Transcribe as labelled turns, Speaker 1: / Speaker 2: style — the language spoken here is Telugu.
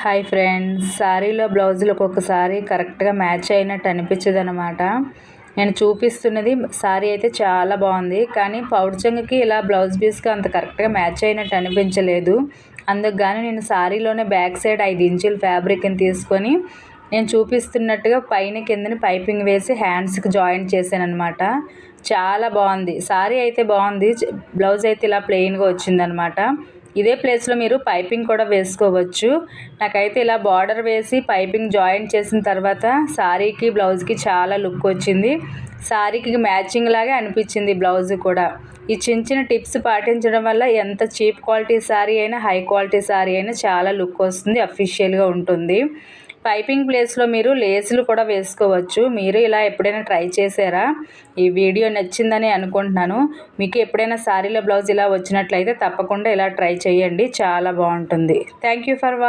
Speaker 1: హాయ్ ఫ్రెండ్స్, శారీలో బ్లౌజులు ఒక్కొక్కసారి కరెక్ట్గా మ్యాచ్ అయినట్టు అనిపించదు అనమాట. నేను చూపిస్తున్నది శారీ అయితే చాలా బాగుంది, కానీ పౌడర్ చెంగుకి ఇలా బ్లౌజ్ పీస్కి అంత కరెక్ట్గా మ్యాచ్ అయినట్టు అనిపించలేదు. అందుకు కానీ నేను శారీలోనే బ్యాక్ సైడ్ 5 ఇంచుల ఫ్యాబ్రిక్ని తీసుకొని నేను చూపిస్తున్నట్టుగా పైన కిందని పైపింగ్ వేసి హ్యాండ్స్కి జాయింట్ చేశాను అనమాట. చాలా బాగుంది శారీ అయితే బాగుంది. బ్లౌజ్ అయితే ఇలా ప్లెయిన్గా వచ్చిందనమాట. ఇదే ప్లేస్లో మీరు పైపింగ్ కూడా వేసుకోవచ్చు. నాకైతే ఇలా బార్డర్ వేసి పైపింగ్ జాయింట్ చేసిన తర్వాత శారీకి బ్లౌజ్కి చాలా లుక్ వచ్చింది. శారీకి మ్యాచింగ్ లాగే అనిపించింది బ్లౌజ్ కూడా. ఈ చిన్న చిన్న టిప్స్ పాటించడం వల్ల ఎంత చీప్ క్వాలిటీ శారీ అయినా హై క్వాలిటీ శారీ అయినా చాలా లుక్ వస్తుంది, అఫీషియల్గా ఉంటుంది. పైపింగ్ ప్లేస్లో మీరు లేసులు కూడా వేసుకోవచ్చు. మీరు ఇలా ఎప్పుడైనా ట్రై చేశారా? ఈ వీడియో నచ్చిందని అనుకుంటున్నాను. మీకు ఎప్పుడైనా శారీలో బ్లౌజ్ ఇలా వచ్చినట్లయితే తప్పకుండా ఇలా ట్రై చేయండి, చాలా బాగుంటుంది. Thank you for